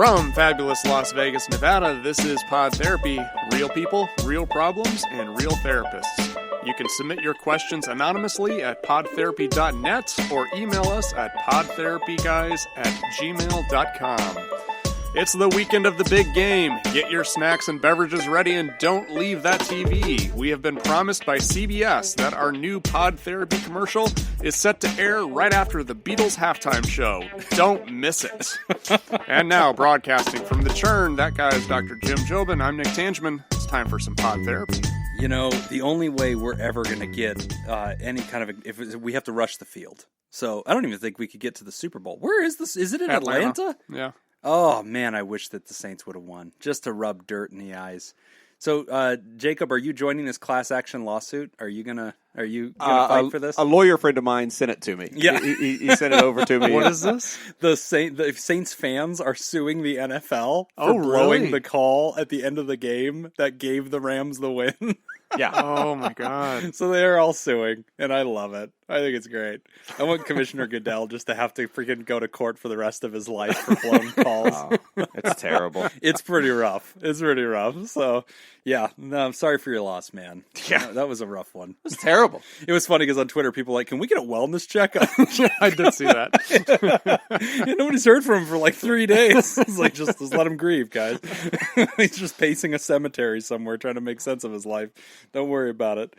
From fabulous Las Vegas, Nevada, this is Pod Therapy. Real people, real problems, and real therapists. You can submit your questions anonymously at podtherapy.net or email us at podtherapyguys@gmail.com. It's the weekend of the big game. Get your snacks and beverages ready and don't leave that TV. We have been promised by CBS that our new Pod Therapy commercial is set to air right after the Beatles halftime show. Don't miss it. And now, broadcasting from the Churn, that guy is Dr. Jim Jobin. I'm Nick Tangeman. It's time for some Pod Therapy. You know, the only way we're ever going to get any kind of if we have to rush the field. So I don't even think we could get to the Super Bowl. Where is this? Is it in Atlanta? Yeah. Oh, man, I wish that the Saints would have won, just to rub dirt in the eyes. So, Jacob, are you joining this class action lawsuit? Are you gonna fight for this? A lawyer friend of mine sent it to me. Yeah. He sent it over to me. What is this? The Saints fans are suing the NFL for Oh, blowing really? the call at the end of the game that gave the Rams the win. Yeah. Oh, my God. So they're all suing, and I love it. I think it's great. I want Commissioner Goodell just to have to freaking go to court for the rest of his life for blown calls. Oh, it's terrible. It's pretty rough. So, yeah. No, I'm sorry for your loss, man. Yeah. That was a rough one. It's terrible. It was funny because on Twitter, people were like, can we get a wellness check? I did see that. Yeah, nobody's heard from him for like 3 days. It's like, just let him grieve, guys. He's just pacing a cemetery somewhere trying to make sense of his life. Don't worry about it.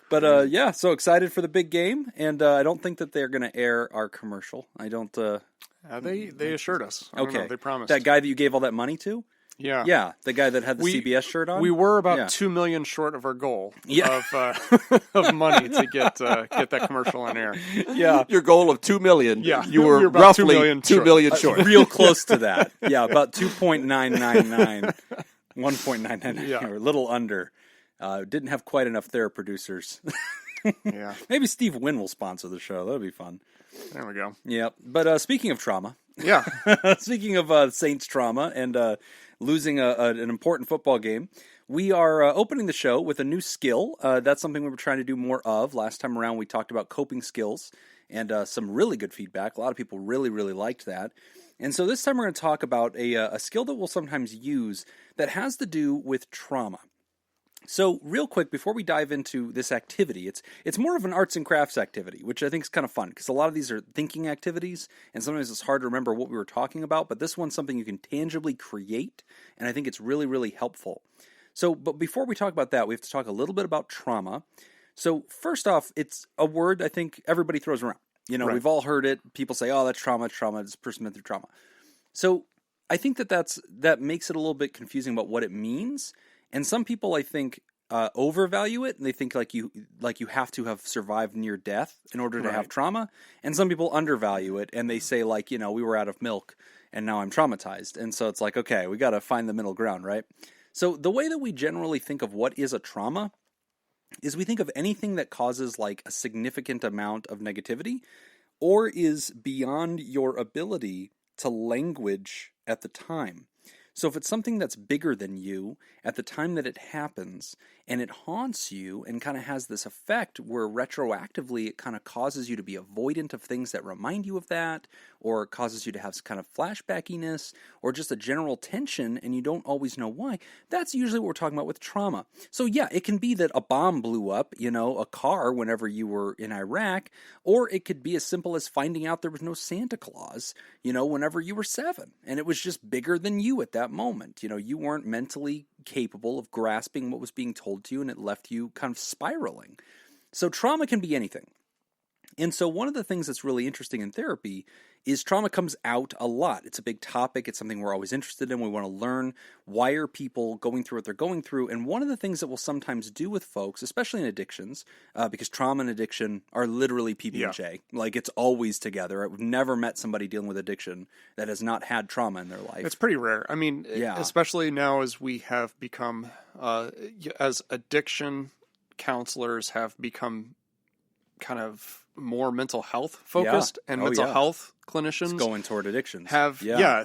But, yeah, so excited for the big game. And I don't think that they're going to air our commercial. I don't... They assured us. I don't know, they promised. That guy that you gave all that money to? Yeah. Yeah, the guy that had the CBS shirt on? We were about $2 million short of our goal of money to get that commercial on air. Yeah. Your goal of $2 million. Yeah. You were You're about roughly $2 million short. Real close to that. Yeah, about 2.999. 1.999, Yeah. or a little under. Didn't have quite enough Theraproducers. Yeah. Maybe Steve Wynn will sponsor the show. That'd be fun. There we go. Yep. But speaking of trauma, Yeah. speaking of Saints trauma and losing an important football game, we are opening the show with a new skill. That's something we were trying to do more of. Last time around, we talked about coping skills and some really good feedback. A lot of people really, really liked that. And so this time we're going to talk about a skill that we'll sometimes use that has to do with trauma. So real quick, before we dive into this activity, it's more of an arts and crafts activity, which I think is kind of fun because a lot of these are thinking activities, and sometimes it's hard to remember what we were talking about, but this one's something you can tangibly create, and I think it's really, really helpful. So, but before we talk about that, we have to talk a little bit about trauma. So first off, it's a word I think everybody throws around. You know, Right. We've all heard it. People say, oh, that's trauma, this person went through trauma. So I think that makes it a little bit confusing about what it means. And some people, I think, overvalue it, and they think like you have to have survived near death in order to have trauma. And some people undervalue it, and they say like, we were out of milk, and now I'm traumatized. And so it's like, okay, we got to find the middle ground, right? So the way that we generally think of what is a trauma is we think of anything that causes like a significant amount of negativity or is beyond your ability to language at the time. So if it's something that's bigger than you at the time that it happens and it haunts you and kind of has this effect where retroactively it kind of causes you to be avoidant of things that remind you of that, or causes you to have kind of flashbackiness or just a general tension and you don't always know why, that's usually what we're talking about with trauma. So yeah, it can be that a bomb blew up, a car whenever you were in Iraq, or it could be as simple as finding out there was no Santa Claus, whenever you were 7 and it was just bigger than you at that moment. You weren't mentally capable of grasping what was being told to you and it left you kind of spiraling. So trauma can be anything. And so one of the things that's really interesting in therapy is trauma comes out a lot. It's a big topic. It's something we're always interested in. We want to learn why are people going through what they're going through. And one of the things that we'll sometimes do with folks, especially in addictions, because trauma and addiction are literally PB&J. Yeah. Like it's always together. I've never met somebody dealing with addiction that has not had trauma in their life. It's pretty rare. I mean, especially now as we have become, as addiction counselors have become kind of more mental health focused and mental health clinicians it's going toward addictions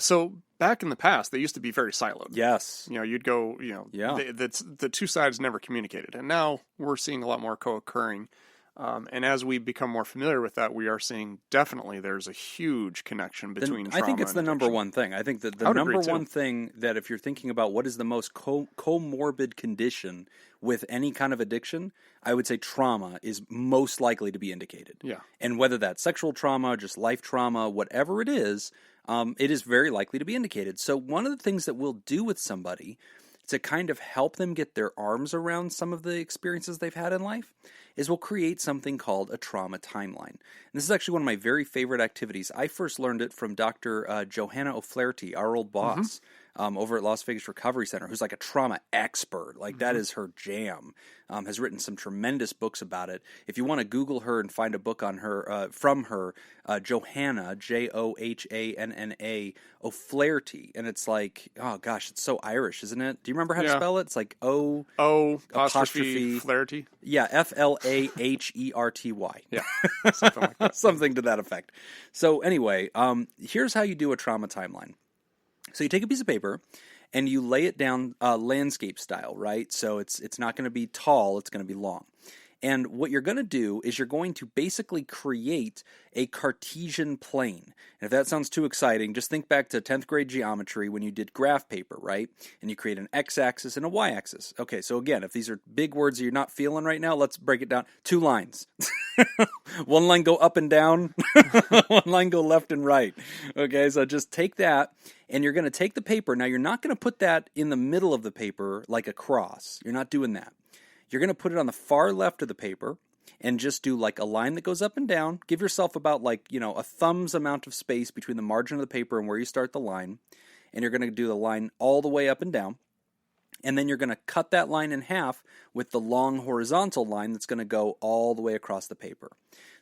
so back in the past they used to be very siloed. Yes. You'd go, the two sides never communicated, and now we're seeing a lot more co-occurring And as we become more familiar with that, we are seeing definitely there's a huge connection between trauma I think it's and the number addiction. one thing. I think that the would number agree, too. one thing that if you're thinking about what is the most comorbid condition with any kind of addiction, I would say trauma is most likely to be indicated. Yeah. And whether that's sexual trauma, just life trauma, whatever it is very likely to be indicated. So one of the things that we'll do with somebody to kind of help them get their arms around some of the experiences they've had in life is we'll create something called a trauma timeline. And this is actually one of my very favorite activities. I first learned it from Dr. Johanna O'Flaherty, our old boss, over at Las Vegas Recovery Center, who's like a trauma expert. Like that is her jam. Has written some tremendous books about it. If you want to Google her and find a book on her from her, Johanna, Johanna O'Flaherty, and it's like, oh gosh, it's so Irish, isn't it? Do you remember how to spell it? It's like apostrophe Flaherty. Yeah, Flaherty. Yeah, something like that. Something to that effect. So anyway, here's how you do a trauma timeline. So you take a piece of paper and you lay it down landscape style, right? So it's not going to be tall, it's going to be long. And what you're going to do is you're going to basically create a Cartesian plane. And if that sounds too exciting, just think back to 10th grade geometry when you did graph paper, right? And you create an x-axis and a y-axis. Okay, so again, if these are big words that you're not feeling right now, let's break it down. 2 lines. One line go up and down, one line go left and right. Okay, so just take that, and you're going to take the paper. Now, you're not going to put that in the middle of the paper like a cross. You're not doing that. You're going to put it on the far left of the paper and just do like a line that goes up and down. Give yourself about like, a thumb's amount of space between the margin of the paper and where you start the line. And you're going to do the line all the way up and down. And then you're going to cut that line in half with the long horizontal line that's going to go all the way across the paper.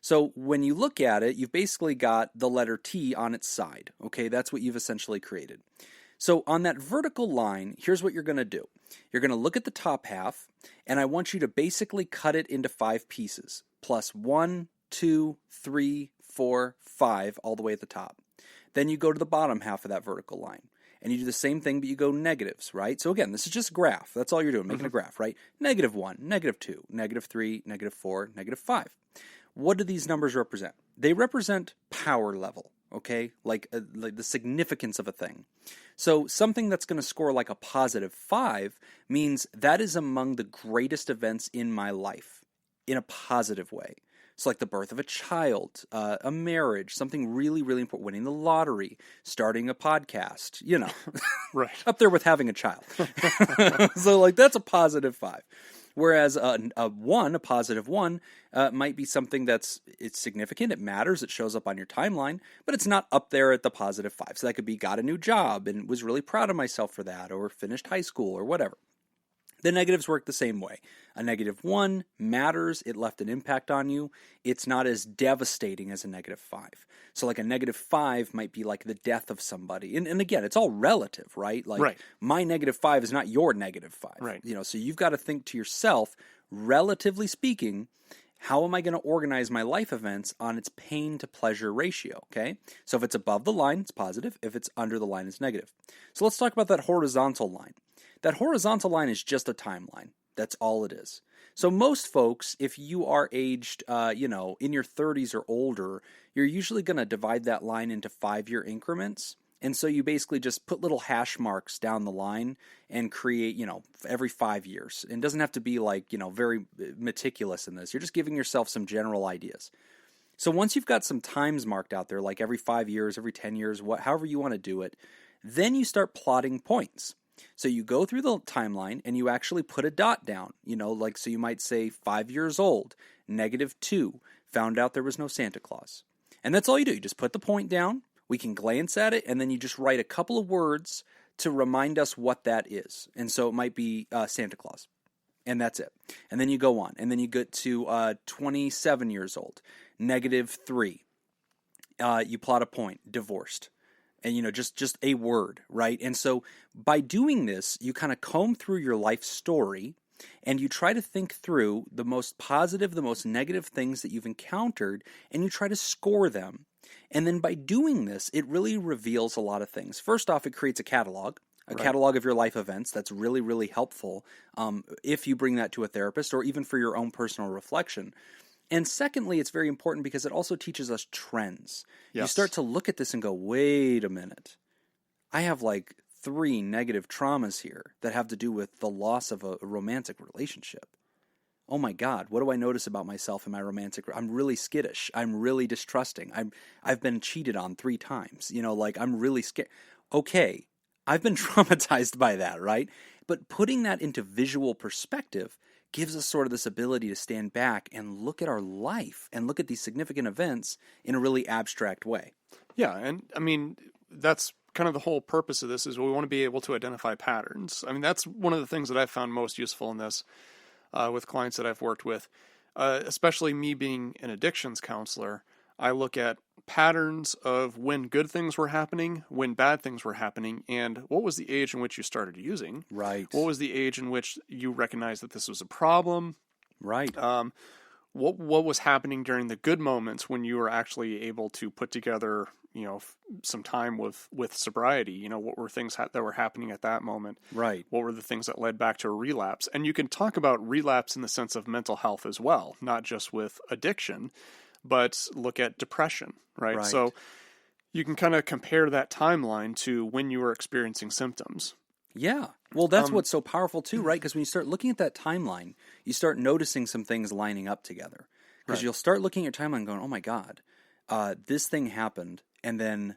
So when you look at it, you've basically got the letter T on its side. Okay, that's what you've essentially created. So on that vertical line, here's what you're going to do. You're going to look at the top half, and I want you to basically cut it into 5 pieces, plus 1, 2, 3, 4, 5, all the way at the top. Then you go to the bottom half of that vertical line, and you do the same thing, but you go negatives, right? So again, this is just graph. That's all you're doing, making a graph, right? -1, -2, -3, -4, -5. What do these numbers represent? They represent power level. Okay, like the significance of a thing. So something that's going to score like a +5 means that is among the greatest events in my life in a positive way. So like the birth of a child, a marriage, something really, really important, winning the lottery, starting a podcast, Right. up there with having a child. So like that's a +5. Whereas a +1, might be something it's significant, it matters, it shows up on your timeline, but it's not up there at the +5. So that could be got a new job and was really proud of myself for that, or finished high school, or whatever. The negatives work the same way. A -1 matters, it left an impact on you. It's not as devastating as a -5. So like a -5 might be like the death of somebody. And again, it's all relative, right? Like Right. my -5 is not your -5. Right. So you've got to think to yourself, relatively speaking, how am I going to organize my life events on its pain to pleasure ratio, okay? So if it's above the line, it's positive. If it's under the line, it's negative. So let's talk about that horizontal line. That horizontal line is just a timeline. That's all it is. So most folks, if you are aged, in your 30s or older, you're usually going to divide that line into 5-year increments. And so you basically just put little hash marks down the line and create, every 5 years. And it doesn't have to be like, very meticulous in this. You're just giving yourself some general ideas. So once you've got some times marked out there, like every 5 years, every 10 years, however you want to do it, then you start plotting points. So you go through the timeline and you actually put a dot down, so you might say 5 years old, -2, found out there was no Santa Claus. And that's all you do. You just put the point down, we can glance at it, and then you just write a couple of words to remind us what that is. And so it might be Santa Claus. And that's it. And then you go on. And then you get to 27 years old, -3. You plot a point, divorced. And, just a word, right? And so by doing this, you kind of comb through your life story and you try to think through the most positive, the most negative things that you've encountered, and you try to score them. And then by doing this, it really reveals a lot of things. First off, it creates a catalog of your life events. That's really, really helpful if you bring that to a therapist or even for your own personal reflection. And secondly, it's very important because it also teaches us trends. You Yes. start to look at this and go, wait a minute. I have like 3 negative traumas here that have to do with the loss of a romantic relationship. Oh my God, what do I notice about myself in my romantic? I'm really skittish. I'm really distrusting. I've been cheated on 3 times. I'm really scared. Okay, I've been traumatized by that, right? But putting that into visual perspective gives us sort of this ability to stand back and look at our life and look at these significant events in a really abstract way. Yeah, and I mean, that's kind of the whole purpose of this is we want to be able to identify patterns. I mean, that's one of the things that I've found most useful in this with clients that I've worked with, especially me being an addictions counselor. I look at patterns of when good things were happening, when bad things were happening, and what was the age in which you started using. Right. What was the age in which you recognized that this was a problem. Right. What was happening during the good moments when you were actually able to put together, some time with sobriety. What were things that were happening at that moment? Right. What were the things that led back to a relapse? And you can talk about relapse in the sense of mental health as well, not just with addiction, but look at depression, right? So you can kind of compare that timeline to when you were experiencing symptoms. Yeah. Well, that's what's so powerful too, right? Because when you start looking at that timeline, you start noticing some things lining up together. Because you'll start looking at your timeline going, oh my God, this thing happened, and then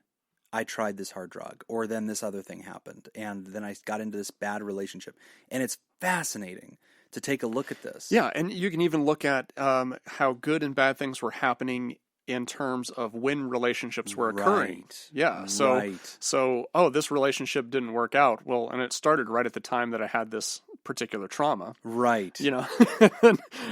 I tried this hard drug, or then this other thing happened, and then I got into this bad relationship. And it's fascinating to take a look at this. Yeah, and you can even look at how good and bad things were happening in terms of when relationships were occurring. Right. Yeah. So, this relationship didn't work out. Well, and it started right at the time that I had this particular trauma. Right. And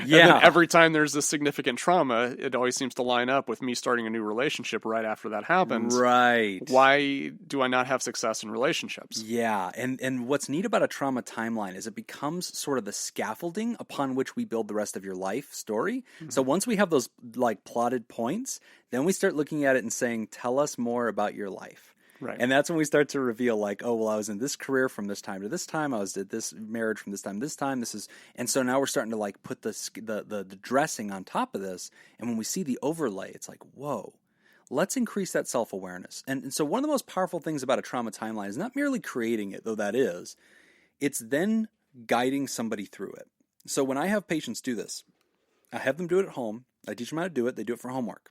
then every time there's a significant trauma, it always seems to line up with me starting a new relationship right after that happens. Right. Why do I not have success in relationships? Yeah, and what's neat about a trauma timeline is it becomes sort of the scaffolding upon which we build the rest of your life story. Mm-hmm. So once we have those plotted points, then we start looking at it and saying, tell us more about your life. Right. And that's when we start to reveal I was in this career from this time to this time. I was at this marriage from this time to this time. And so now we're starting to put the dressing on top of this. And when we see the overlay, it's like, whoa, let's increase that self-awareness. And so one of the most powerful things about a trauma timeline is not merely creating it, though that is, it's then guiding somebody through it. So when I have patients do this, I have them do it at home. I teach them how to do it. They do it for homework.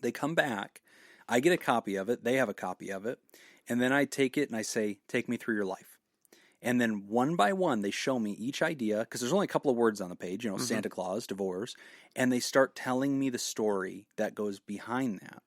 They come back. I get a copy of it. They have a copy of it. And then I take it and I say, take me through your life. And then one by one, they show me each idea, because there's only a couple of words on the page, mm-hmm. Santa Claus, divorce. And they start telling me the story that goes behind that.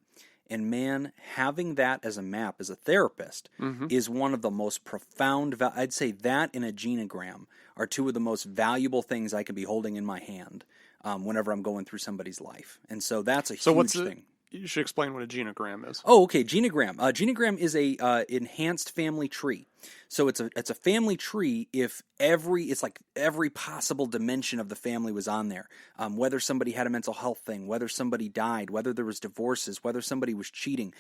And man, having that as a map as a therapist mm-hmm. is one of the most profound, I'd say that and a genogram are 2 of the most valuable things I can be holding in my hand whenever I'm going through somebody's life. And so that's a huge thing. You should explain what a genogram is. Oh, okay. Genogram. Genogram is a enhanced family tree. So it's a family tree if it's like every possible dimension of the family was on there. Whether somebody had a mental health thing, whether somebody died, whether there was divorces, whether somebody was cheating,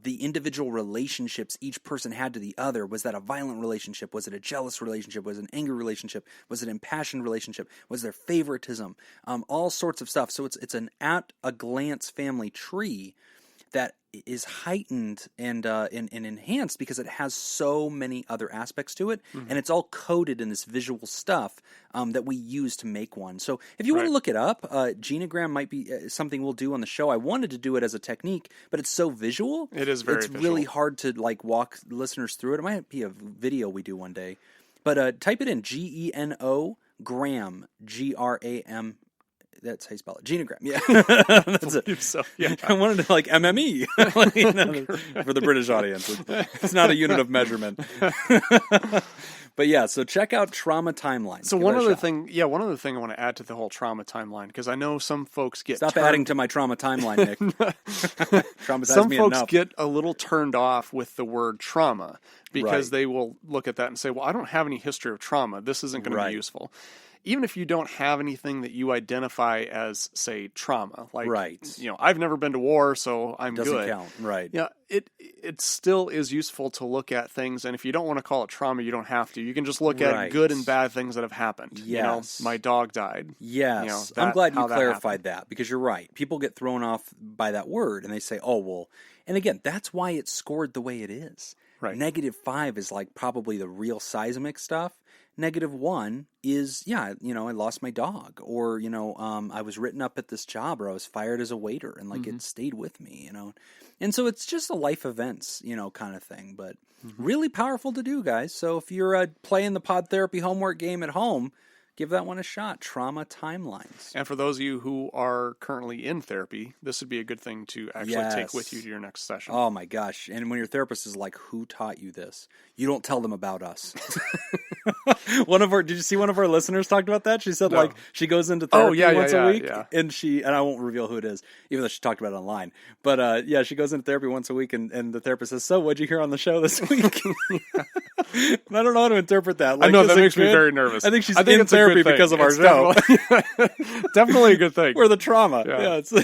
the individual relationships each person had to the other. Was that a violent relationship? Was it a jealous relationship? Was it an angry relationship? Was it an impassioned relationship? Was there favoritism? All sorts of stuff. So it's an at a glance family tree that is heightened and enhanced because it has so many other aspects to it, mm-hmm. and it's all coded in this visual stuff that we use to make one. So if you want to look it up, genogram might be something we'll do on the show. I wanted to do it as a technique, but it's so visual. It is very It's visual. really hard to walk listeners through it. It might be a video we do one day. But type it in, G-E-N-O, gram, G-R-A-M. That's how you spell it. Genogram. Yeah. That's it. So, yeah. I wanted to MME for the British audience. It's not a unit of measurement. But yeah, so check out Trauma Timeline. So one other thing I want to add to the whole trauma timeline, because I know some folks get adding to my trauma timeline, Nick. Traumatize some me folks enough. get a little turned off with the word trauma because they will look at that and say, well, I don't have any history of trauma. This isn't going to be useful. Even if you don't have anything that you identify as, say, trauma, I've never been to war, so I'm Doesn't good. count, right? Yeah, it still is useful to look at things, and if you don't want to call it trauma, you don't have to. You can just look at Right. good and bad things that have happened. Yes. My dog died. Yes. That- I'm glad you how that clarified that, because you're right. People get thrown off by that word and they say, oh, well, and again, that's why it's scored the way it is. Right. -5 is like probably the real seismic stuff. -1 is, I lost my dog, or, I was written up at this job, or I was fired as a waiter, and like it stayed with me, And so it's just a life events, kind of thing, but really powerful to do, guys. So if you're playing the Pod Therapy homework game at home, give that one a shot. Trauma timelines. And for those of you who are currently in therapy, this would be a good thing to actually take with you to your next session. Oh my gosh. And when your therapist is like, who taught you this? You don't tell them about us. Did you see one of our listeners talked about that? She said like she goes into therapy once a week and I won't reveal who it is, even though she talked about it online. But she goes into therapy once a week and the therapist says, so what'd you hear on the show this week? And I don't know how to interpet that. Like, I know that makes me very nervous. I think she's in therapy because of our show. Definitely a good thing. We're the trauma. Yeah. It's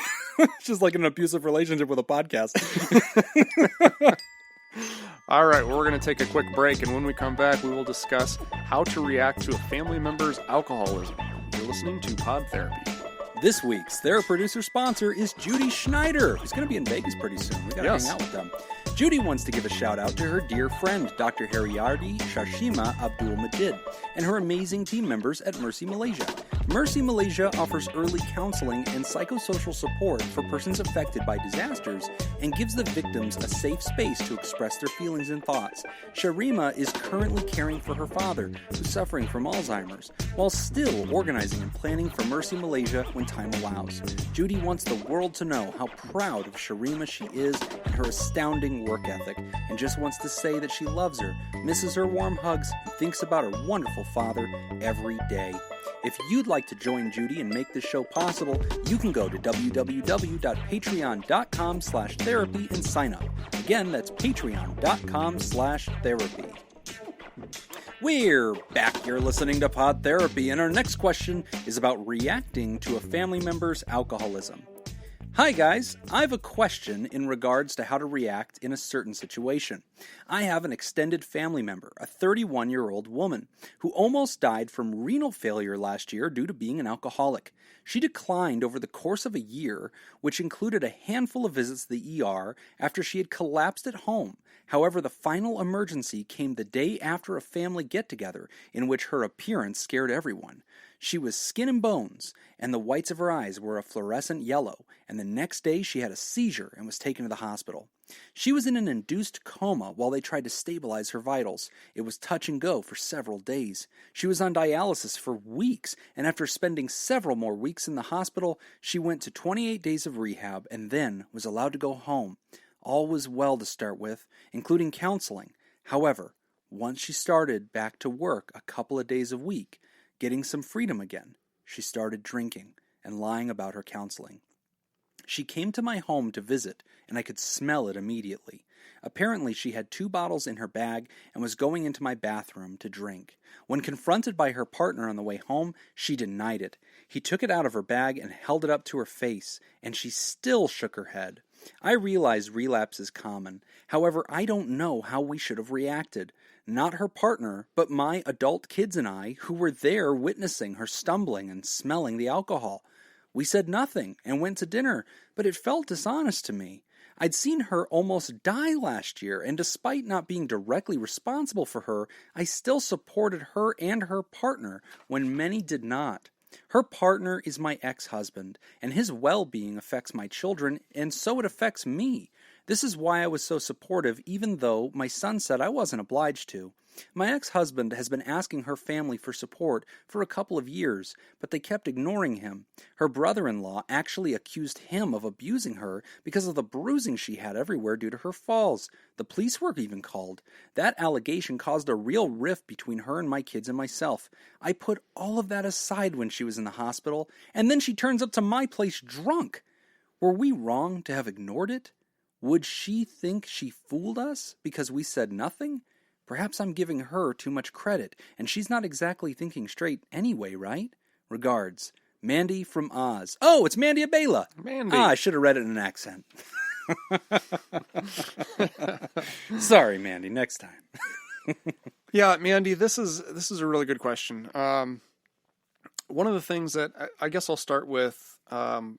just like an abusive relationship with a podcast. All right, well, we're going to take a quick break, and when we come back, we will discuss how to react to a family member's alcoholism. You're listening to Pod Therapy. This week's Theraproducer sponsor is Judi Schneider, who's going to be in Vegas pretty soon. We got to hang out with them. Judi wants to give a shout out to her dear friend, Dr. Haryardi Shashima Abdul Majid, and her amazing team members at Mercy Malaysia. Mercy Malaysia offers early counseling and psychosocial support for persons affected by disasters and gives the victims a safe space to express their feelings and thoughts. Sharima is currently caring for her father, who's suffering from Alzheimer's, while still organizing and planning for Mercy Malaysia when time allows. Judi wants the world to know how proud of Sharima she is and her astounding work ethic, and just wants to say that she loves her, misses her warm hugs, and thinks about her wonderful father every day. If you'd like to join Judi and make this show possible, you can go to www.patreon.com/therapy and sign up. Again, that's patreon.com/therapy. We're back. You're listening to Pod Therapy, and our next question is about reacting to a family member's alcoholism. Hi guys, I have a question in regards to how to react in a certain situation. I have an extended family member, a 31-year-old woman, who almost died from renal failure last year due to being an alcoholic. She declined over the course of a year, which included a handful of visits to the ER after she had collapsed at home. However, the final emergency came the day after a family get-together in which her appearance scared everyone. She was skin and bones, and the whites of her eyes were a fluorescent yellow, and the next day she had a seizure and was taken to the hospital. She was in an induced coma while they tried to stabilize her vitals. It was touch and go for several days. She was on dialysis for weeks, and after spending several more weeks in the hospital, she went to 28 days of rehab and then was allowed to go home. All was well to start with, including counseling. However, once she started back to work a couple of days a week, getting some freedom again, she started drinking and lying about her counseling. She came to my home to visit, and I could smell it immediately. Apparently, she had 2 bottles in her bag and was going into my bathroom to drink. When confronted by her partner on the way home, she denied it. He took it out of her bag and held it up to her face, and she still shook her head. I realize relapse is common. However, I don't know how we should have reacted. Not her partner, but my adult kids and I, who were there witnessing her stumbling and smelling the alcohol. We said nothing and went to dinner, but it felt dishonest to me. I'd seen her almost die last year, and despite not being directly responsible for her, I still supported her and her partner when many did not. Her partner is my ex-husband, and his well-being affects my children, and so it affects me. This is why I was so supportive, even though my son said I wasn't obliged to. My ex-husband has been asking her family for support for a couple of years, but they kept ignoring him. Her brother-in-law actually accused him of abusing her because of the bruising she had everywhere due to her falls. The police were even called. That allegation caused a real rift between her and my kids and myself. I put all of that aside when she was in the hospital, and then she turns up to my place drunk. Were we wrong to have ignored it? Would she think she fooled us because we said nothing? Perhaps I'm giving her too much credit, and she's not exactly thinking straight anyway, right? Regards, Mandy from Oz. Oh, it's Mandy Abela. Mandy. I should have read it in an accent. Sorry, Mandy. Next time. Yeah, Mandy, this is a really good question. One of the things that I guess I'll start with, one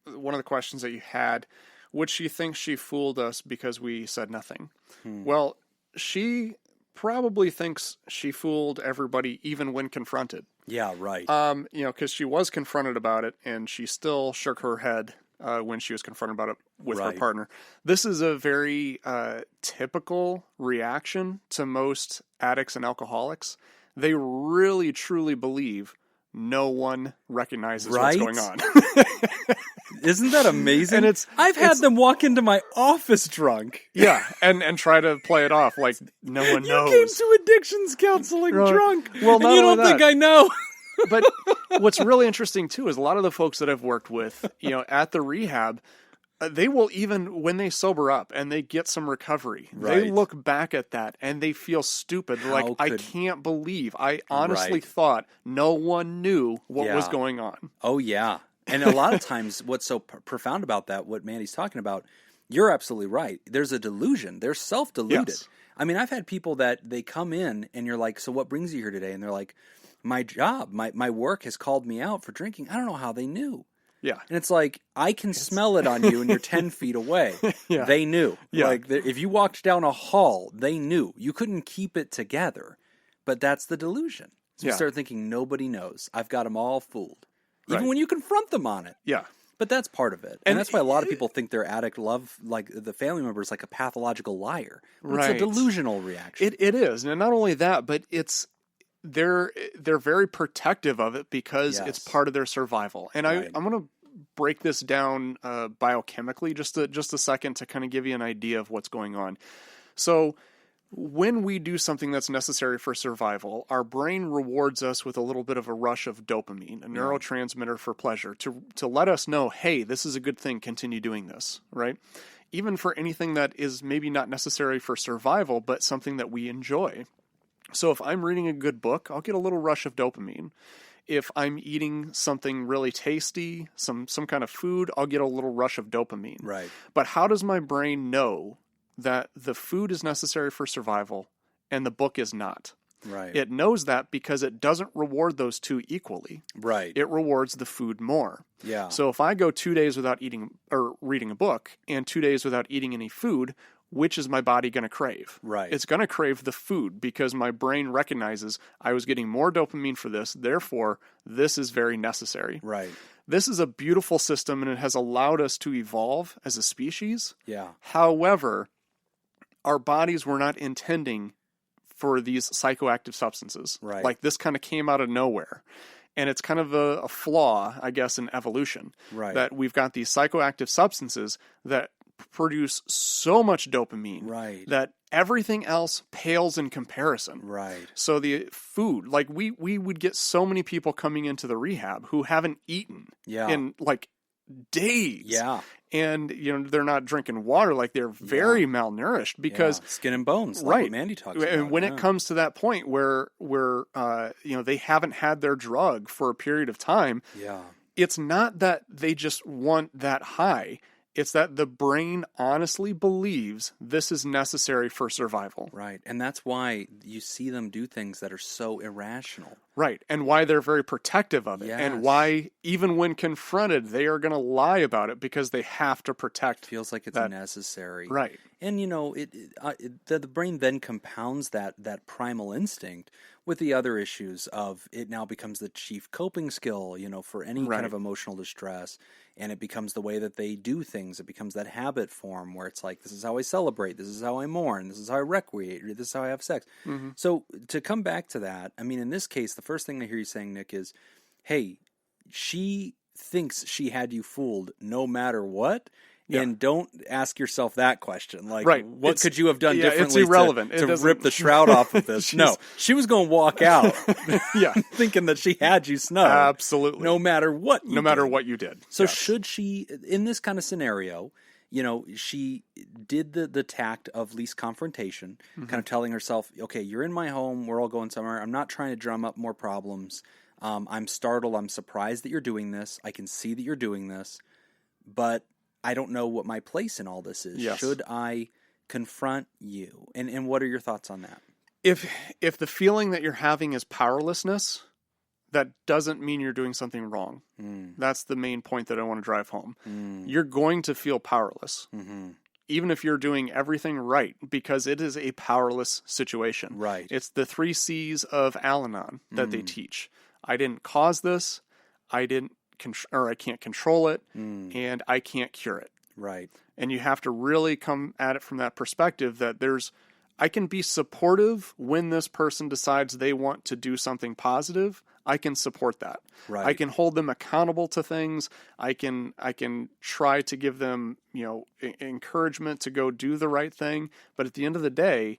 of the questions that you had, would she think she fooled us because we said nothing? Well, she probably thinks she fooled everybody even when confronted. Yeah, right. Because she was confronted about it and she still shook her head when she was confronted about it with her partner. This is a very typical reaction to most addicts and alcoholics. They really, truly believe no one recognizes what's going on. Isn't that amazing? And I've had them walk into my office drunk. Yeah, and try to play it off like no one knows. You came to addictions counseling drunk. Well, and you don't think I know. But what's really interesting, too, is a lot of the folks that I've worked with, at the rehab, they will, even when they sober up and they get some recovery, they look back at that and they feel stupid. I can't believe I honestly thought no one knew what was going on. Oh, yeah. And a lot of times what's so profound about that, what Mandy's talking about, you're absolutely right. There's a delusion. They're self-deluded. Yes. I mean, I've had people that they come in and you're like, so what brings you here today? And they're like, my job, my work has called me out for drinking. I don't know how they knew. Yeah. And it's like, I can smell it on you and you're 10 feet away. Yeah. They knew. Yeah. Like, if you walked down a hall, they knew. You couldn't keep it together. But that's the delusion. So you start thinking, nobody knows. I've got them all fooled. Even when you confront them on it. Yeah. But that's part of it. And that's why a lot of people think their addict love, like the family member is like a pathological liar. But it's a delusional reaction. It is. And not only that, but they're very protective of it because it's part of their survival. And I'm going to break this down biochemically just a second to kind of give you an idea of what's going on. So when we do something that's necessary for survival, our brain rewards us with a little bit of a rush of dopamine, a neurotransmitter for pleasure, to let us know, hey, this is a good thing, continue doing this, right? Even for anything that is maybe not necessary for survival, but something that we enjoy. So if I'm reading a good book, I'll get a little rush of dopamine. If I'm eating something really tasty, some kind of food, I'll get a little rush of dopamine. Right. But how does my brain know that the food is necessary for survival and the book is not? Right. It knows that because it doesn't reward those two equally. Right. It rewards the food more. Yeah. So if I go 2 days without eating or reading a book and 2 days without eating any food, which is my body going to crave? Right. It's going to crave the food because my brain recognizes I was getting more dopamine for this. Therefore, this is very necessary. Right. This is a beautiful system and it has allowed us to evolve as a species. Yeah. However, our bodies were not intending for these psychoactive substances. Right. Like this kind of came out of nowhere. And it's kind of a flaw, I guess, in evolution. Right. That we've got these psychoactive substances that produce so much dopamine that everything else pales in comparison. Right. So the food, like we would get so many people coming into the rehab who haven't eaten in like days. Yeah. And, they're not drinking water, like they're very malnourished because skin and bones, like what Mandy talks about. And when it comes to that point where they haven't had their drug for a period of time, it's not that they just want that high. It's that the brain honestly believes this is necessary for survival. Right. And that's why you see them do things that are so irrational. Right. And why they're very protective of it. Yes. And why, even when confronted, they are going to lie about it because they have to protect. Feels like it's necessary. Right. And, the brain then compounds that primal instinct with the other issues of it now becomes the chief coping skill, for any kind of emotional distress. And it becomes the way that they do things. It becomes that habit form where it's like, this is how I celebrate. This is how I mourn. This is how I recreate. This is how I have sex. Mm-hmm. So to come back to that, I mean, in this case, the first thing I hear you saying, Nick, is, hey, she thinks she had you fooled no matter what. Yeah. And don't ask yourself that question. Like, what could you have done differently it's irrelevant. to rip the shroud off of this? No, she was going to walk out thinking that she had you snubbed. Absolutely. No matter what you did. So should she, in this kind of scenario, she did the tact of least confrontation, kind of telling herself, okay, you're in my home. We're all going somewhere. I'm not trying to drum up more problems. I'm startled. I'm surprised that you're doing this. I can see that you're doing this. But I don't know what my place in all this is. Yes. Should I confront you? And what are your thoughts on that? If the feeling that you're having is powerlessness, that doesn't mean you're doing something wrong. That's the main point that I want to drive home. You're going to feel powerless, even if you're doing everything right, because it is a powerless situation. Right. It's the 3 C's of Al-Anon that they teach. I didn't cause this. I can't control it, and I can't cure it. Right. And you have to really come at it from that perspective that I can be supportive when this person decides they want to do something positive. I can support that. Right. I can hold them accountable to things. I can try to give them, encouragement to go do the right thing. But at the end of the day,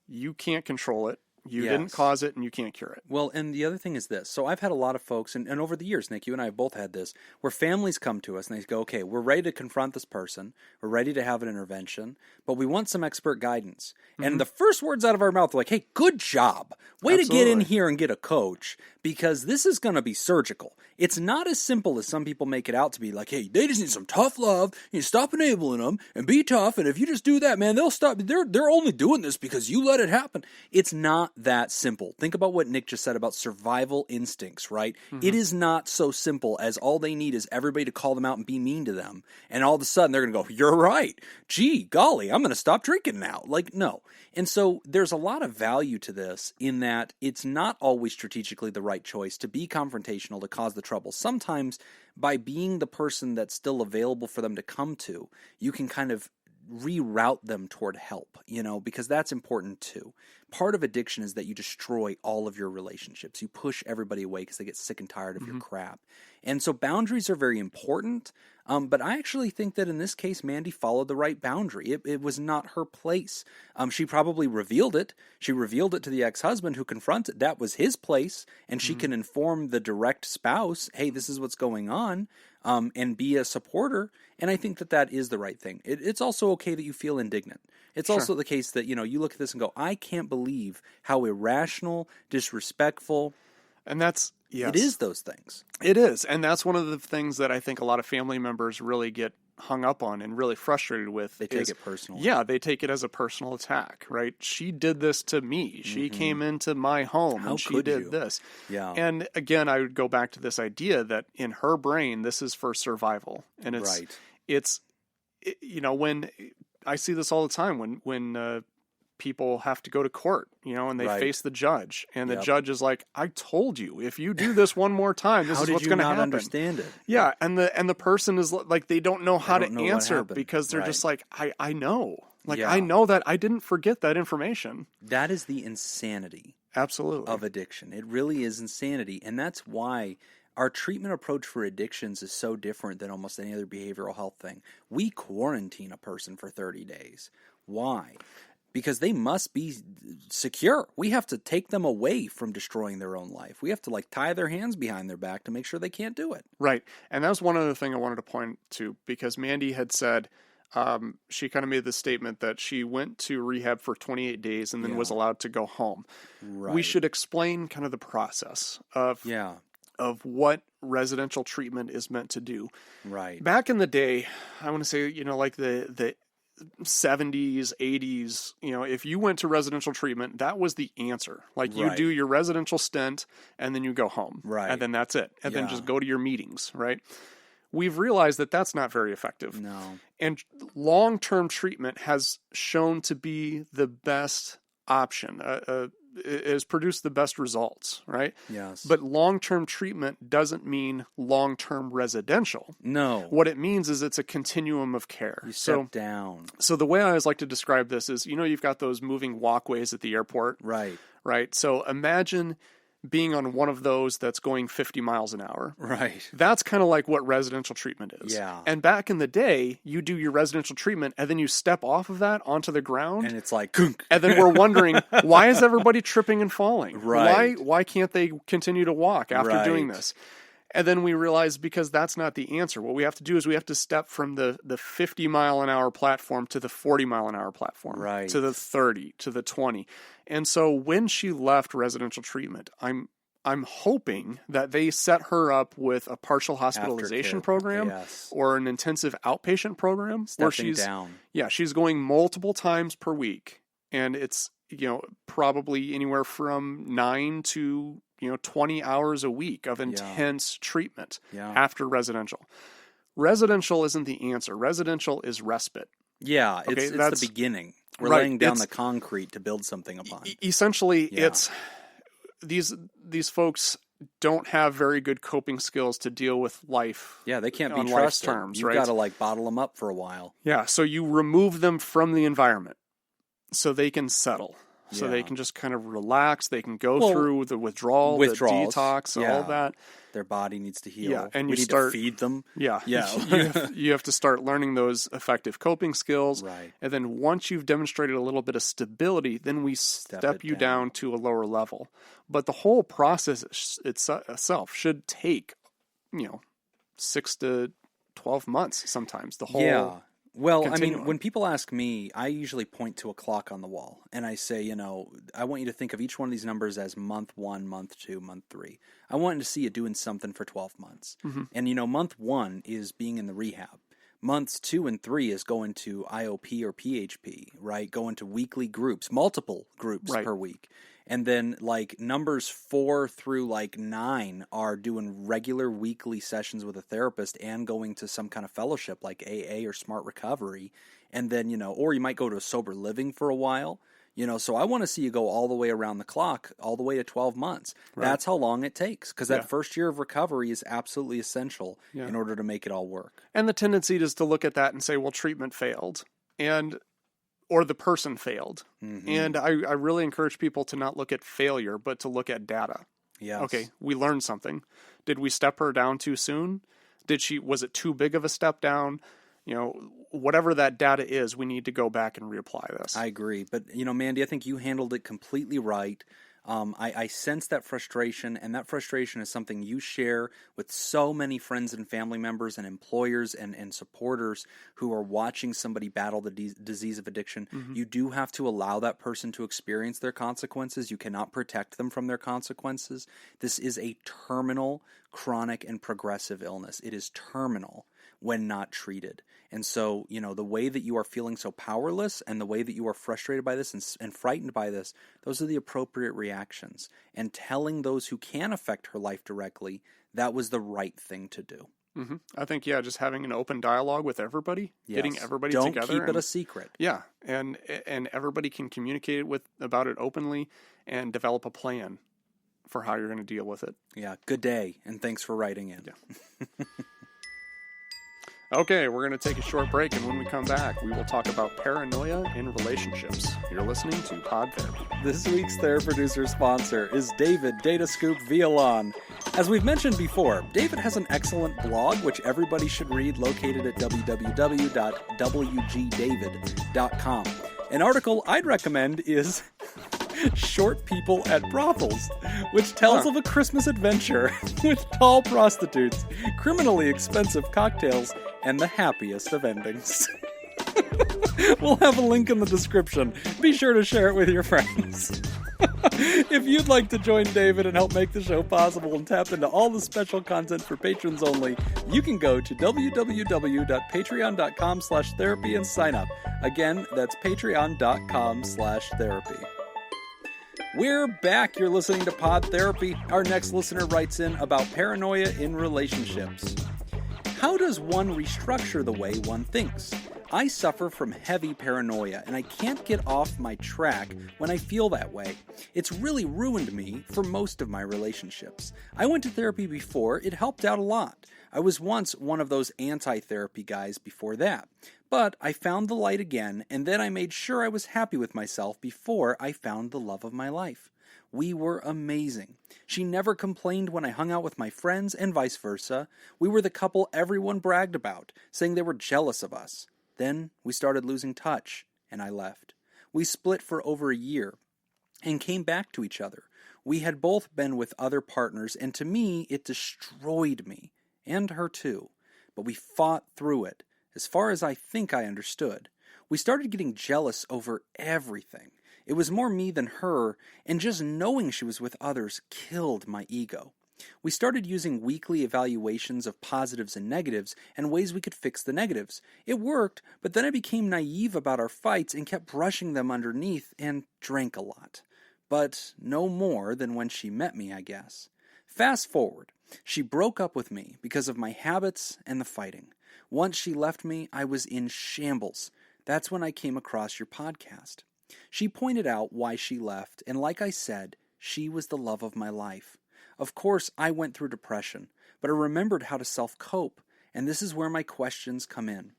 you can't control it. You didn't cause it, and you can't cure it. Well, and the other thing is this. So I've had a lot of folks, and over the years, Nick, you and I have both had this, where families come to us and they go, okay, we're ready to confront this person. We're ready to have an intervention, but we want some expert guidance. And the first words out of our mouth are like, hey, good job. Way to get in here and get a coach, because this is going to be surgical. It's not as simple as some people make it out to be, like, hey, they just need some tough love. You stop enabling them and be tough. And if you just do that, man, they'll stop. They're only doing this because you let it happen. It's not that simple. Think about what Nick just said about survival instincts, right? It is not so simple as all they need is everybody to call them out and be mean to them. And all of a sudden they're going to go, you're right. Gee, golly, I'm going to stop drinking now. Like, no. And so there's a lot of value to this in that it's not always strategically the right choice to be confrontational, to cause the trouble. Sometimes by being the person that's still available for them to come to, you can kind of reroute them toward help, because that's important too. Part of addiction is that you destroy all of your relationships. You push everybody away because they get sick and tired of your crap. And so boundaries are very important. But I actually think that in this case, Mandy followed the right boundary. It was not her place. She probably revealed it. She revealed it to the ex-husband who confronted. That was his place. And she can inform the direct spouse, hey, this is what's going on, and be a supporter. And I think that is the right thing. It's also okay that you feel indignant. It's also the case that, you look at this and go, I can't believe how irrational, disrespectful. And that's, yes. It is those things. It is. And that's one of the things that I think a lot of family members really get hung up on and really frustrated with. They take it personally. Yeah, they take it as a personal attack, right? She did this to me. She came into my home and she did this. Yeah. And again, I would go back to this idea that in her brain, this is for survival. And it's when I see this all the time when people have to go to court, and they face the judge, and the judge is like, I told you, if you do this one more time, this is what's going to happen. Understand it? Yeah. And the person is like, they don't know how to answer because they're just like, I know, I know that I didn't forget that information. That is the insanity. Absolutely. Of addiction. It really is insanity. And that's why our treatment approach for addictions is so different than almost any other behavioral health thing. We quarantine a person for 30 days. Why? Because they must be secure. We have to take them away from destroying their own life. We have to tie their hands behind their back to make sure they can't do it. Right. And that was one other thing I wanted to point to, because Mandy had said, she kind of made the statement that she went to rehab for 28 days and then was allowed to go home. Right. We should explain kind of the process of what residential treatment is meant to do. Right. Back in the day, I want to say, the 70s, 80s, if you went to residential treatment, that was the answer. You do your residential stint and then you go home. Right. And then that's it. And then just go to your meetings, right? We've realized that that's not very effective. No. And long-term treatment has shown to be the best option. It has produced the best results, right? Yes. But long-term treatment doesn't mean long-term residential. No. What it means is it's a continuum of care. You step down. So the way I always like to describe this is, you've got those moving walkways at the airport. Right. Right. So imagine being on one of those that's going 50 miles an hour. Right. That's kind of like what residential treatment is. Yeah. And back in the day, you do your residential treatment and then you step off of that onto the ground. And it's like, and then we're wondering, why is everybody tripping and falling? Right. Why can't they continue to walk after doing this? And then we realize, because that's not the answer. What we have to do is we have to step from the 50 mile an hour platform to the 40 mile an hour platform, to the 30, to the 20. And so when she left residential treatment, I'm I'm hoping that they set her up with a partial hospitalization Aftercare. program Yes. or an intensive outpatient program where Stepping down. she's going multiple times per week, and it's, probably anywhere from 9 to 20 hours a week of intense treatment after residential. Residential isn't the answer. Residential is respite. Yeah, it's the beginning. We're laying down the concrete to build something upon. Essentially, it's these folks don't have very good coping skills to deal with life. Yeah, they can't be on trusted. life's terms, You've right? got to bottle them up for a while. Yeah, so you remove them from the environment so they can settle. So they can just kind of relax. They can go through the withdrawals, the detox, all that. Their body needs to heal. Yeah, and we need to feed them. Yeah. You have to start learning those effective coping skills. Right. And then once you've demonstrated a little bit of stability, then we step you down to a lower level. But the whole process itself should take, 6 to 12 months sometimes. The whole Well, continuum. when people ask me, I usually point to a clock on the wall, and I say, I want you to think of each one of these numbers as month 1, month 2, month 3. I want to see you doing something for 12 months. Mm-hmm. And, month 1 is being in the rehab. Months 2 and 3 is going to IOP or PHP, right? Going to weekly groups, multiple groups per week. And then, numbers 4 through, 9 are doing regular weekly sessions with a therapist and going to some kind of fellowship like AA or Smart Recovery. And then, or you might go to a sober living for a while. So I want to see you go all the way around the clock, all the way to 12 months. Right. That's how long it takes, because that first year of recovery is absolutely essential in order to make it all work. And the tendency is to look at that and say, well, treatment failed. Or the person failed. Mm-hmm. And I really encourage people to not look at failure, but to look at data. Yes. Okay, we learned something. Did we step her down too soon? Was it too big of a step down? Whatever that data is, we need to go back and reapply this. I agree. But, Mandy, I think you handled it completely right. I sense that frustration, and that frustration is something you share with so many friends and family members and employers and supporters who are watching somebody battle the disease of addiction. Mm-hmm. You do have to allow that person to experience their consequences. You cannot protect them from their consequences. This is a terminal, chronic, and progressive illness. It is terminal when not treated. And so, the way that you are feeling so powerless and the way that you are frustrated by this and frightened by this, those are the appropriate reactions. And telling those who can affect her life directly, that was the right thing to do. Mm-hmm. I think, just having an open dialogue with everybody, getting everybody together. Don't keep it a secret. Yeah, and everybody can communicate about it openly and develop a plan for how you're going to deal with it. Yeah, good day, and thanks for writing in. Yeah. Okay, we're going to take a short break, and when we come back, we will talk about paranoia in relationships. You're listening to Pod Therapy. This week's Theraproducer sponsor is David Datascoop Villalon. As we've mentioned before, David has an excellent blog, which everybody should read, located at www.wgdavid.com. An article I'd recommend is Short People at Brothels, which tells of a Christmas adventure with tall prostitutes, criminally expensive cocktails, and the happiest of endings. We'll have a link in the description. Be sure to share it with your friends. If you'd like to join David and help make the show possible and tap into all the special content for patrons only, you can go to www.patreon.com/therapy and sign up. Again, that's patreon.com/therapy. We're back. You're listening to Pod Therapy. Our next listener writes in about paranoia in relationships. How does one restructure the way one thinks? I suffer from heavy paranoia, and I can't get off my track when I feel that way. It's really ruined me for most of my relationships. I went to therapy before. It helped out a lot. I was once one of those anti-therapy guys before that. But I found the light again, and then I made sure I was happy with myself before I found the love of my life. We were amazing. She never complained when I hung out with my friends, and vice versa. We were the couple everyone bragged about, saying they were jealous of us. Then we started losing touch, and I left. We split for over a year and came back to each other. We had both been with other partners, and to me, it destroyed me, and her too. But we fought through it, as far as I think I understood. We started getting jealous over everything. It was more me than her, and just knowing she was with others killed my ego. We started using weekly evaluations of positives and negatives and ways we could fix the negatives. It worked, but then I became naive about our fights and kept brushing them underneath and drank a lot. But no more than when she met me, I guess. Fast forward. She broke up with me because of my habits and the fighting. Once she left me, I was in shambles. That's when I came across your podcast. She pointed out why she left, and like I said, she was the love of my life. Of course, I went through depression, but I remembered how to self-cope, and this is where my questions come in.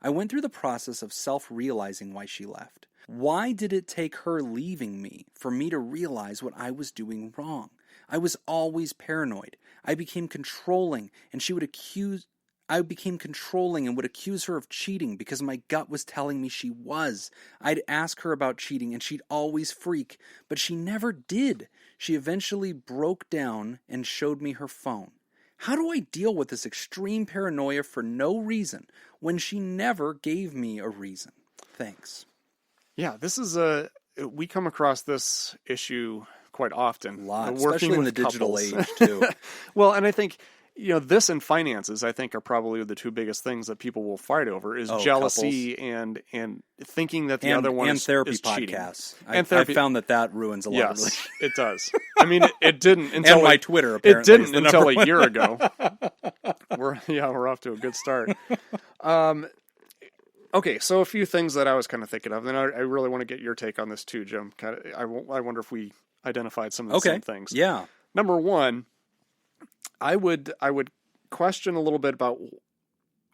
I went through the process of self-realizing why she left. Why did it take her leaving me for me to realize what I was doing wrong? I was always paranoid. I became controlling and would accuse her of cheating because my gut was telling me she was. I'd ask her about cheating and she'd always freak, but she never did. She eventually broke down and showed me her phone. How do I deal with this extreme paranoia for no reason when she never gave me a reason? Thanks. Yeah, this is we come across this issue quite often. A lot, working especially in the with digital couples. age, too. Well, and I think, this and finances, I think, are probably the two biggest things that people will fight over is jealousy and thinking that the other one and therapy is cheating. podcasts. And I found that ruins a lot of Yes, it does. I mean, it didn't until and my Twitter, apparently. It didn't until a year ago. We're off to a good start. Okay, so a few things that I was kind of thinking of, and I really want to get your take on this too, Jim. I wonder if we identified some of the same things. Yeah. Number one, I would question a little bit about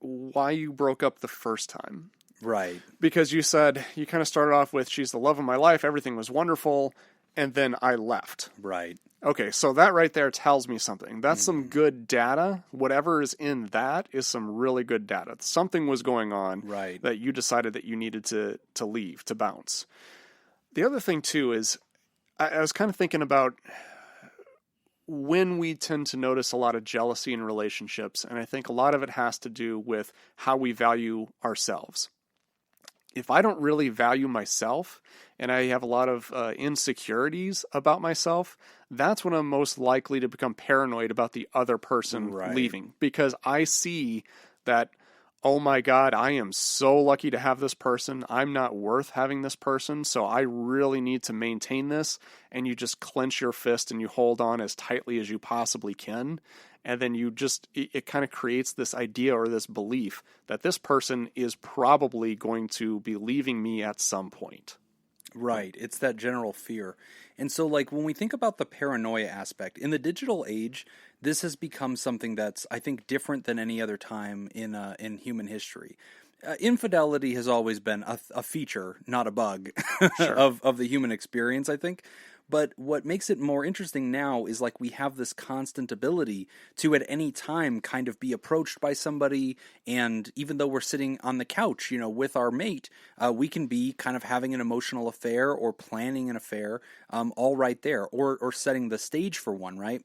why you broke up the first time. Right. Because you said you kind of started off with she's the love of my life, everything was wonderful, and then I left. Right. Okay, so that right there tells me something. That's some good data. Whatever is in that is some really good data. Something was going on that you decided that you needed to leave, to bounce. The other thing, too, is I was kind of thinking about when we tend to notice a lot of jealousy in relationships, and I think a lot of it has to do with how we value ourselves. If I don't really value myself and I have a lot of insecurities about myself, that's when I'm most likely to become paranoid about the other person leaving. Because I see that, oh my God, I am so lucky to have this person. I'm not worth having this person, so I really need to maintain this. And you just clench your fist and you hold on as tightly as you possibly can. And then it kind of creates this idea or this belief that this person is probably going to be leaving me at some point. Right. It's that general fear. And so, when we think about the paranoia aspect, in the digital age, this has become something that's, I think, different than any other time in human history. Infidelity has always been a feature, not a bug, of the human experience, I think. But what makes it more interesting now is we have this constant ability to at any time kind of be approached by somebody, and even though we're sitting on the couch, with our mate, we can be kind of having an emotional affair or planning an affair, all right there, or setting the stage for one, right?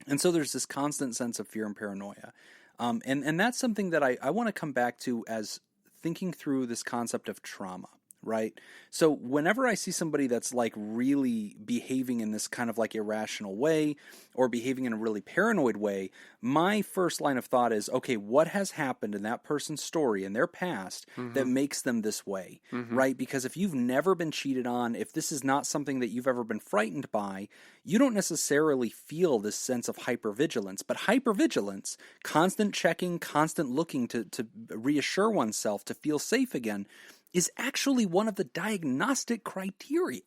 And so there's this constant sense of fear and paranoia. And that's something that I want to come back to as thinking through this concept of trauma. Right? So whenever I see somebody that's really behaving in this kind of irrational way or behaving in a really paranoid way, my first line of thought is, okay, what has happened in that person's story, in their past, that makes them this way, right? Because if you've never been cheated on, if this is not something that you've ever been frightened by, you don't necessarily feel this sense of hypervigilance. But hypervigilance, constant checking, constant looking to reassure oneself, to feel safe again, is actually one of the diagnostic criteria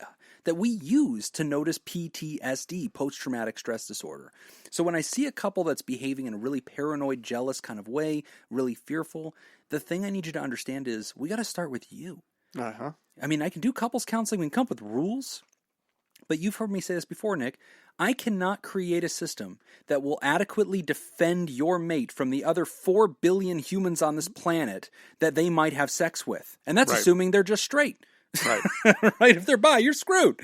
that we use to notice PTSD, post-traumatic stress disorder. So when I see a couple that's behaving in a really paranoid, jealous kind of way, really fearful, the thing I need you to understand is we got to start with you. Uh-huh. I mean, I can do couples counseling, we can come up with rules, but you've heard me say this before, Nick. I cannot create a system that will adequately defend your mate from the other 4 billion humans on this planet that they might have sex with. And that's assuming they're just straight. Right. Right? If they're bi, you're screwed.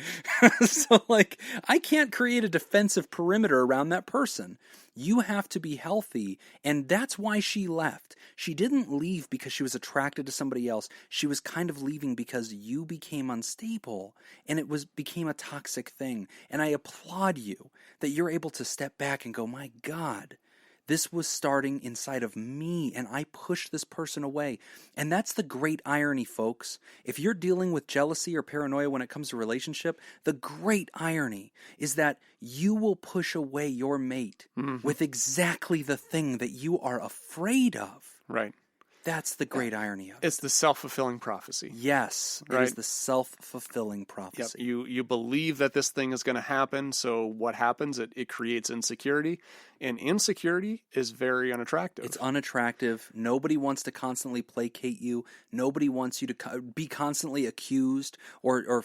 So, like, I can't create a defensive perimeter around that person. You have to be healthy, and that's why she left. She didn't leave because she was attracted to somebody else. She was kind of leaving because you became unstable, and it became a toxic thing. And I applaud you that you're able to step back and go, my God, this was starting inside of me, and I pushed this person away. And that's the great irony, folks. If you're dealing with jealousy or paranoia when it comes to relationship, the great irony is that you will push away your mate with exactly the thing that you are afraid of. Right. That's the great irony of it. It's the self-fulfilling prophecy. Yes, it Right. is the self-fulfilling Yep. prophecy. You believe that this thing is going to happen, so what happens? It creates insecurity, and insecurity is very unattractive. It's unattractive. Nobody wants to constantly placate you. Nobody wants you to be constantly accused or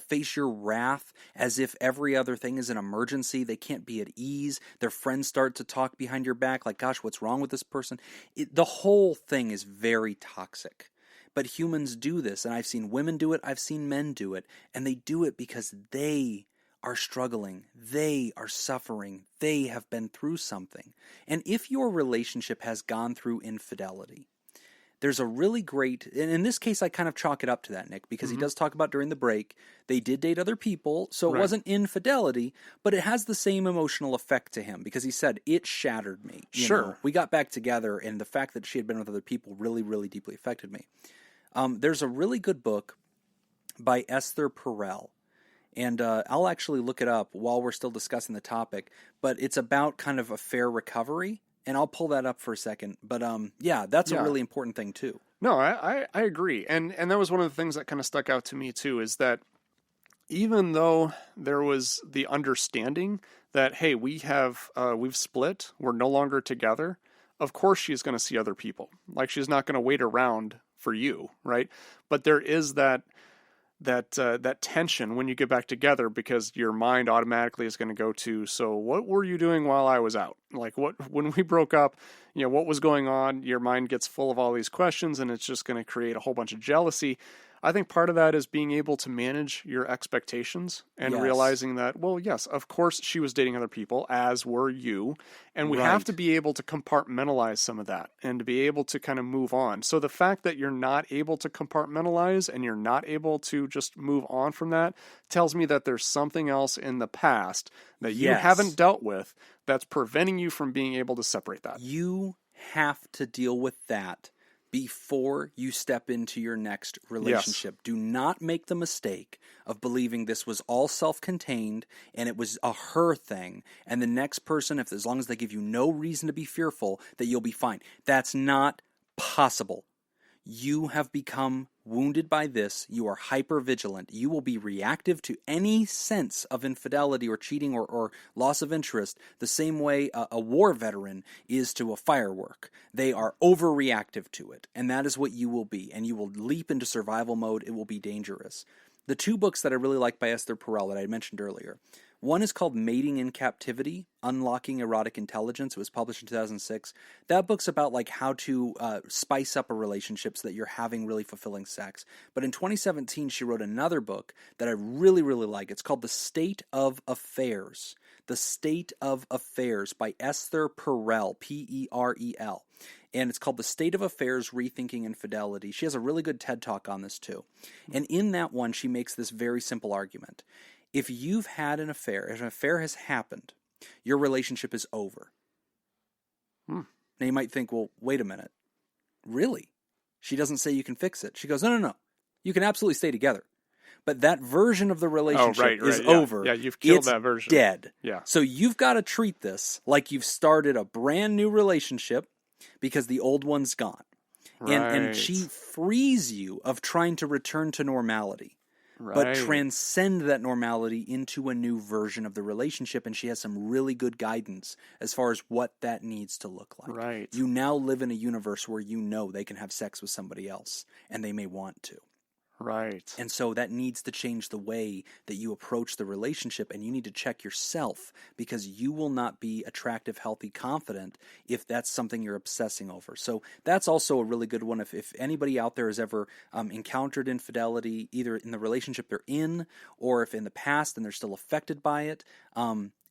face your wrath as if every other thing is an emergency. They can't be at ease. Their friends start to talk behind your back like, gosh, what's wrong with this person? The whole thing is very toxic. But humans do this, and I've seen women do it, I've seen men do it, and they do it because they are struggling, they are suffering, they have been through something. And if your relationship has gone through infidelity, there's a really great, and in this case I kind of chalk it up to that, Nick, because he does talk about during the break, they did date other people, so it Right. wasn't infidelity, but it has the same emotional effect to him, because he said, it shattered me. You know, we got back together, and the fact that she had been with other people really, really deeply affected me. There's a really good book by Esther Perel, and I'll actually look it up while we're still discussing the topic, but it's about kind of affair recovery, and I'll pull that up for a second. But yeah, that's a really important thing too. No, I agree. And that was one of the things that kind of stuck out to me too, is that even though there was the understanding that, hey, we've split, we're no longer together, of course she's going to see other people. Like, she's not going to wait around for you, right? But there is that tension when you get back together, because your mind automatically is going to go to, so what were you doing while I was out? Like, when we broke up, what was going on? Your mind gets full of all these questions, and it's just going to create a whole bunch of jealousy. I think part of that is being able to manage your expectations and realizing that, well, yes, of course she was dating other people, as were you. And we have to be able to compartmentalize some of that and to be able to kind of move on. So the fact that you're not able to compartmentalize and you're not able to just move on from that tells me that there's something else in the past that you haven't dealt with that's preventing you from being able to separate that. You have to deal with that before you step into your next relationship. Yes. Do not make the mistake of believing this was all self-contained and it was a her thing, and the next person, as long as they give you no reason to be fearful, that you'll be fine. That's not possible. You have become wounded by this. You are hyper-vigilant. You will be reactive to any sense of infidelity or cheating or loss of interest the same way a war veteran is to a firework. They are overreactive to it, and that is what you will be. And you will leap into survival mode. It will be dangerous. The two books that I really like by Esther Perel that I mentioned earlier, one is called Mating in Captivity, Unlocking Erotic Intelligence. It was published in 2006. That book's about like how to spice up a relationship so that you're having really fulfilling sex. But in 2017, she wrote another book that I really, really like. It's called The State of Affairs. The State of Affairs by Esther Perel, P-E-R-E-L. And it's called The State of Affairs, Rethinking Infidelity. She has a really good TED Talk on this too. And in that one, she makes this very simple argument. If you've had an affair, if an affair has happened, your relationship is over. Now you might think, well, wait a minute. Really? She doesn't say you can fix it. She goes, no. You can absolutely stay together. But that version of the relationship is over. Yeah, you've killed that version. Dead. Yeah. So you've got to treat this like you've started a brand new relationship because the old one's gone. Right. And she frees you of trying to return to normality. But transcend that normality into a new version of the relationship, and she has some really good guidance as far as what that needs to look like. Right. You now live in a universe where you know they can have sex with somebody else, and they may want to. Right. And so that needs to change the way that you approach the relationship, and you need to check yourself, because you will not be attractive, healthy, confident if that's something you're obsessing over. So that's also a really good one. If anybody out there has ever encountered infidelity, either in the relationship they're in or if in the past and they're still affected by it,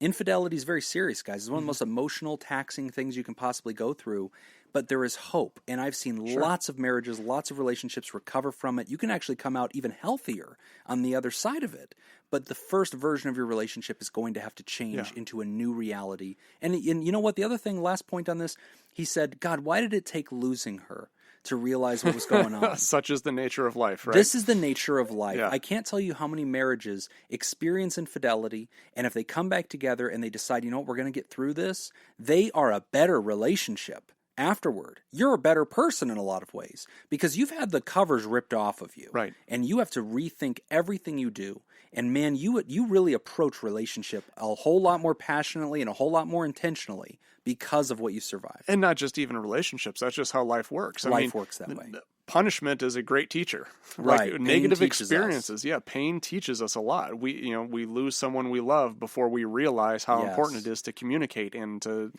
infidelity is very serious, guys. It's one of the most emotional, taxing things you can possibly go through. But there is hope, and I've seen lots of marriages, lots of relationships recover from it. You can actually come out even healthier on the other side of it. But the first version of your relationship is going to have to change into a new reality. And you know what? The other thing, last point on this, he said, God, why did it take losing her to realize what was going on? Such is the nature of life, right? This is the nature of life. Yeah. I can't tell you how many marriages experience infidelity, and if they come back together and they decide, you know what, we're going to get through this, they are a better relationship. Afterward, you're a better person in a lot of ways because you've had the covers ripped off of you, right? And you have to rethink everything you do. And man, you really approach relationship a whole lot more passionately and a whole lot more intentionally because of what you survived. And not just even relationships. That's just how life works. Life works that way. Punishment is a great teacher. Right. Like negative experiences. Yeah, pain teaches us a lot. We lose someone we love before we realize how important it is to communicate and to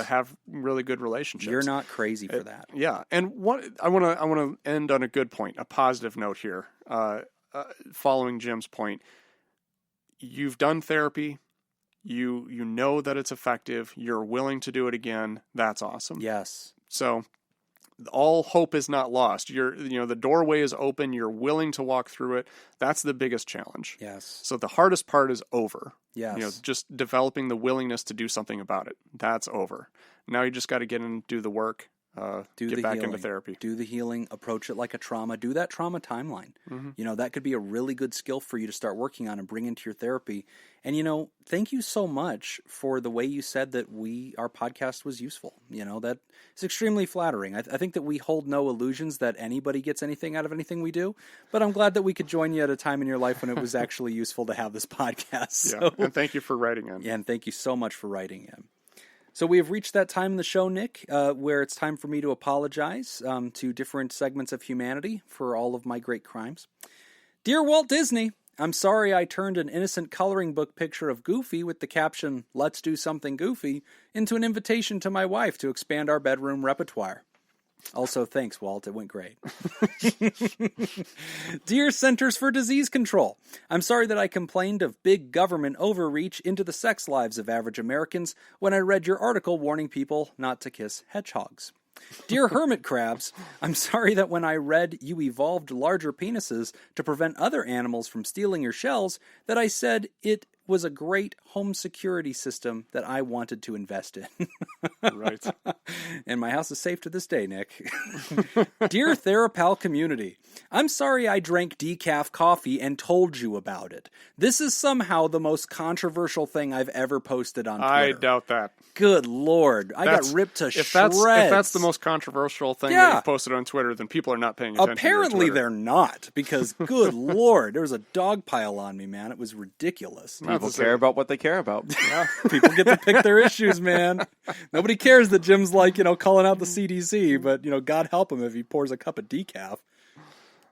have really good relationships. You're not crazy for that. Yeah. And I want to end on a good point, a positive note here. Following Jim's point, you've done therapy. You know that it's effective. You're willing to do it again. That's awesome. Yes. So all hope is not lost. The doorway is open. You're willing to walk through it. That's the biggest challenge. Yes. So the hardest part is over. Yes. Just developing the willingness to do something about it. That's over. Now you just got to get in and do the work. Get back into therapy. Do the healing, approach it like a trauma, do that trauma timeline. Mm-hmm. That could be a really good skill for you to start working on and bring into your therapy. And, thank you so much for the way you said that our podcast was useful. That is extremely flattering. I think that we hold no illusions that anybody gets anything out of anything we do, but I'm glad that we could join you at a time in your life when it was actually useful to have this podcast. Yeah, and thank you for writing in. Yeah, and thank you so much for writing in. So we have reached that time in the show, Nick, where it's time for me to apologize to different segments of humanity for all of my great crimes. Dear Walt Disney, I'm sorry I turned an innocent coloring book picture of Goofy with the caption, "Let's do something goofy," into an invitation to my wife to expand our bedroom repertoire. Also, thanks, Walt. It went great. Dear Centers for Disease Control, I'm sorry that I complained of big government overreach into the sex lives of average Americans when I read your article warning people not to kiss hedgehogs. Dear Hermit Crabs, I'm sorry that when I read you evolved larger penises to prevent other animals from stealing your shells, that I said it was a great home security system that I wanted to invest in. Right. And my house is safe to this day, Nick. Dear THERAPAL community, I'm sorry I drank decaf coffee and told you about it. This is somehow the most controversial thing I've ever posted on Twitter. I doubt that. Good Lord. I got ripped to shreds. If that's the most controversial thing that you've posted on Twitter, then people are not paying attention Apparently to your Twitter. They're not, because good Lord, there was a dog pile on me, man. It was ridiculous. People care about what they care about. Yeah, people get to pick their issues, man. Nobody cares that Jim's calling out the CDC, but, God help him if he pours a cup of decaf.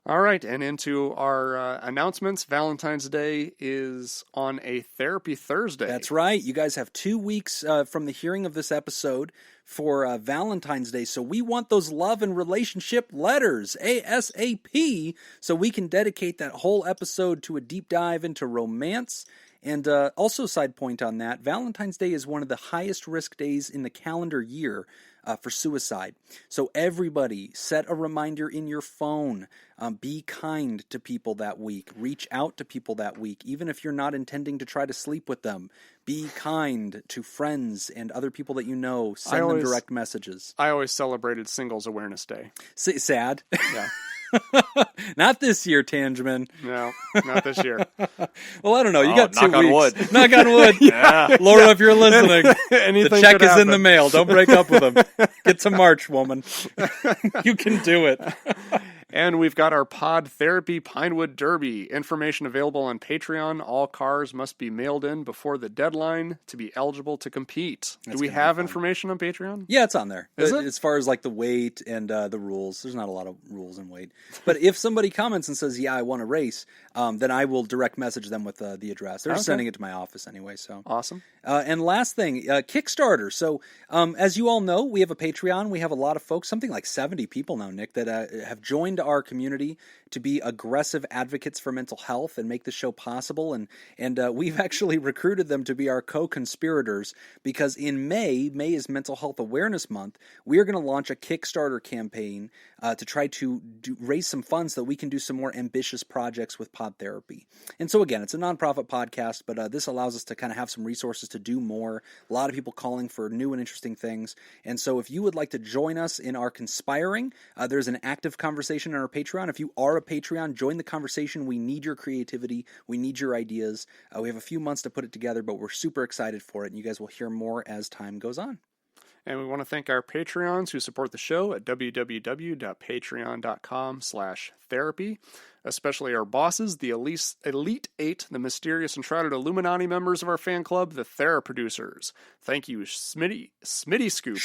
All right, and into our announcements. Valentine's Day is on a Therapy Thursday. That's right. You guys have 2 weeks from the hearing of this episode for Valentine's Day, so we want those love and relationship letters, ASAP, so we can dedicate that whole episode to a deep dive into romance. And also, side point on that, Valentine's Day is one of the highest risk days in the calendar year for suicide. So everybody, set a reminder in your phone. Be kind to people that week. Reach out to people that week, even if you're not intending to try to sleep with them. Be kind to friends and other people that you know. Send them direct messages. I always celebrated Singles Awareness Day. Sad? Yeah. Not this year, Tangeman. No, not this year. Well, I don't know. You got 2 weeks. Knock on wood. Knock on wood. Yeah. Laura, if you're listening, the check is happen. in the mail. Don't break up with him. Get to March, woman. You can do it. And we've got our Pod Therapy Pinewood Derby. Information available on Patreon. All cars must be mailed in before the deadline to be eligible to compete. Do we have information on Patreon? Yeah, it's on there. Is it? As far as like the weight and the rules, there's not a lot of rules in weight. But if somebody comments and says, yeah, I want to race, then I will direct message them with the address. They're sending it to my office anyway. So awesome. And last thing, Kickstarter. So as you all know, we have a Patreon. We have a lot of folks, something like 70 people now, Nick, that have joined our community to be aggressive advocates for mental health and make the show possible. And we've actually recruited them to be our co-conspirators because in May is Mental Health Awareness Month. We are going to launch a Kickstarter campaign to try to raise some funds so that we can do some more ambitious projects with Pod Therapy. And so again, it's a nonprofit podcast, but this allows us to kind of have some resources to do more. A lot of people calling for new and interesting things. And so if you would like to join us in our conspiring, there's an active conversation on our Patreon. If you are a Patreon, join the conversation. We need your creativity. We need your ideas. We have a few months to put it together, but we're super excited for it, and you guys will hear more as time goes on. And we want to thank our Patreons who support the show at www.patreon.com/therapy, especially our bosses, the Elite Eight, the mysterious and shrouded Illuminati members of our fan club, the Theraproducers. Thank you, Smitty Scoop,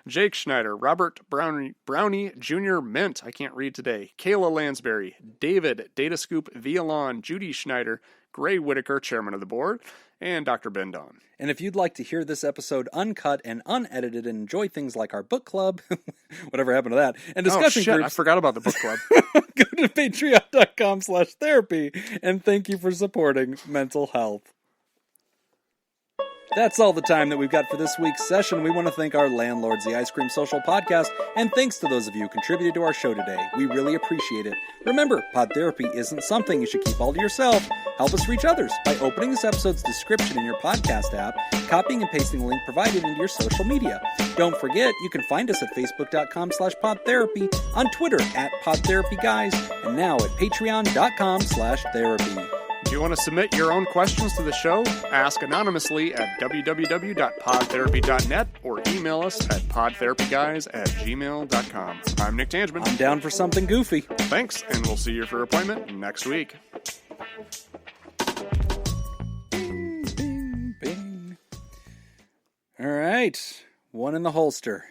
Jake Schneider, Robert Brownie Jr. Mint, I can't read today, Kayla Lansbury, David, Data Scoop, Villalon, Judi Schneider, Gray Whitaker, chairman of the board, and Dr. Bendon. And if you'd like to hear this episode uncut and unedited and enjoy things like our book club, whatever happened to that, and discussion groups, I forgot about the book club. go to patreon.com/therapy, and thank you for supporting mental health. That's all the time that we've got for this week's session. We want to thank our landlords, the Ice Cream Social Podcast, and thanks to those of you who contributed to our show today. We really appreciate it. Remember, Pod Therapy isn't something you should keep all to yourself. Help us reach others by opening this episode's description in your podcast app, copying and pasting the link provided into your social media. Don't forget, you can find us at facebook.com/podtherapy, on Twitter at PodTherapyGuys, and now at patreon.com/therapy. Do you want to submit your own questions to the show? Ask anonymously at www.podtherapy.net or email us at podtherapyguys@gmail.com. I'm Nick Tangeman. I'm down for something goofy. Thanks, and we'll see you for appointment next week. Bing, bing, bing. All right, one in the holster.